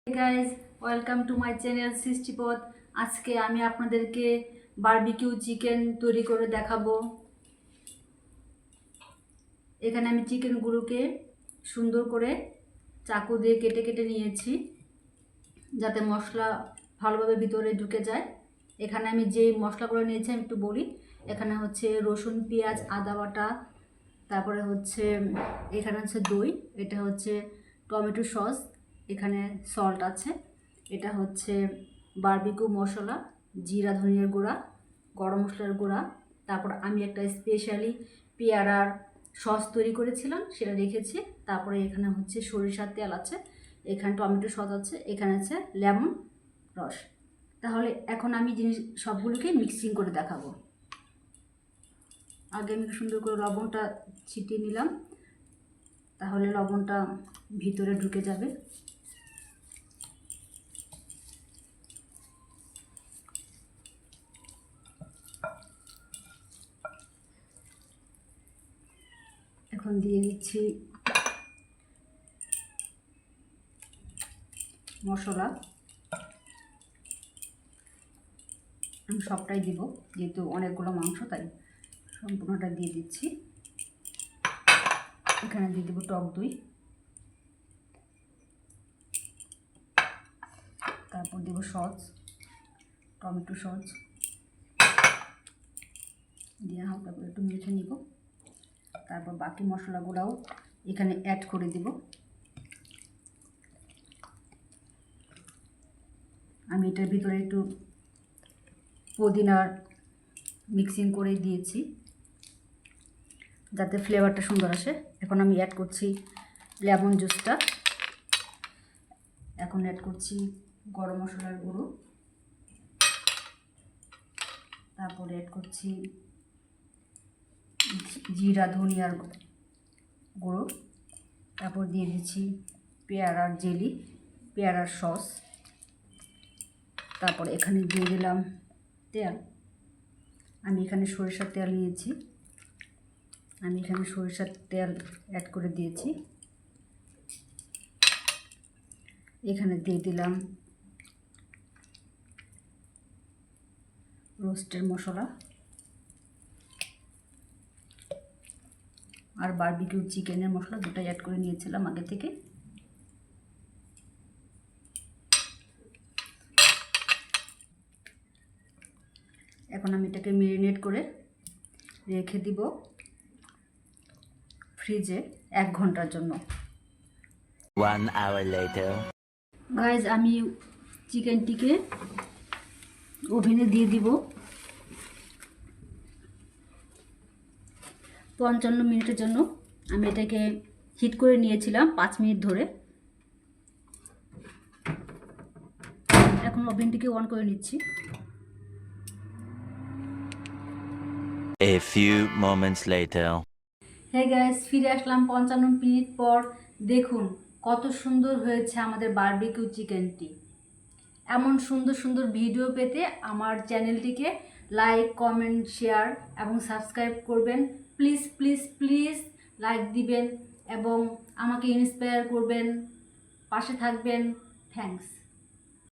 Guys, welcome to my channel Srishtipath. আজকে আমি আপনাদেরকে বারবিকিউ চিকেন তৈরি করে দেখাবো। এখানে আমি চিকেনগুলোকে সুন্দর করে চাকু দিয়ে কেটে কেটে নিয়েছি যাতে মশলা ভালোভাবে ভিতরে ঢুকে যায়। এখানে আমি যে মশলাগুলো নিয়েছি আমি একটু বলি। এখানে হচ্ছে রসুন, পেঁয়াজ, আদা বাটা, তারপরে হচ্ছে এখানে হচ্ছে দই, এটা হচ্ছে টমেটো সস, এখানে সল্ট আছে, এটা হচ্ছে বারবিকিউ মশলা, জিরা ধনিয়ার গুঁড়া, গরম মশলার গুঁড়া। তারপর আমি একটা স্পেশালি পেয়ারার সস তৈরি করেছিলাম, সেটা রেখেছি। তারপরে এখানে হচ্ছে সরিষার তেল আছে, এখানে টমেটো সস আছে, এখানে আছে লেমন রস। তাহলে এখন আমি সবগুলোকে মিক্সিং করে দেখাবো। আগে আমি সুন্দর করে লবণটা ছিটিয়ে নিলাম, তাহলে লবণটা ভিতরে ঢুকে যাবে। এখন দিয়ে দিচ্ছি মশলা। আমি সবটাই দিব, যেহেতু অনেকগুলো মাংস, তাই সম্পূর্ণটা দিয়ে দিচ্ছি। এখানে দিয়ে দেবো টক দই, তারপর দেবো সস, টমেটো সস দিয়ে হালকা করে একটু মেখে নিব। তারপর বাকি মশলাগুলোও এখানে অ্যাড করে দিব। আমি এটার ভিতরে একটু পুদিনার মিক্সিং করে দিয়েছি যাতে ফ্লেভারটা সুন্দর আসে। এখন আমি অ্যাড করছি লেমন জুসটা, এখন অ্যাড করছি গরম মশলার গুঁড়ো, তারপরে অ্যাড করছি জিরা ধনিয়ার গুঁড়ো, তারপর দিয়ে দিচ্ছি পেয়ারার জেলি, পেয়ারার সস, তারপর এখানে দিয়ে দিলাম তেল। আমি এখানে সরিষার তেল নিয়েছি, আমি এখানে সরিষার তেল অ্যাড করে দিয়েছি। এখানে দিয়ে দিলাম রোস্টের মশলা আর বারবিকিউ চিকেনের মশলা, দুটাই অ্যাড করে নিয়েছিলাম আগে থেকে। এখন আমি এটাকে মেরিনেট করে রেখে দিব ফ্রিজে 1 ঘন্টার জন্য। 1 hour later. গাইজ, আমি চিকেনটিকে ওভেনে দিয়ে দিব 55 মিনিটের জন্য। আমি এটাকে হিট করে নিয়েছিলাম 5 মিনিট ধরে। এখন ওভেনটিকে অন করে নিচ্ছি। A few moments later. হ্যাঁ গাইস, ফিরে আসলাম 55 মিনিট পর। দেখুন কত সুন্দর হয়েছে আমাদের বারবিকিউ চিকেনটি। এমন সুন্দর সুন্দর ভিডিও পেতে আমার চ্যানেলটিকে লাইক, কমেন্ট, শেয়ার এবং সাবস্ক্রাইব করবেন। প্লিজ প্লিজ প্লিজ লাইক দিবেন এবং আমাকে ইন্সপায়ার করবেন, পাশে থাকবেন। থ্যাঙ্কস।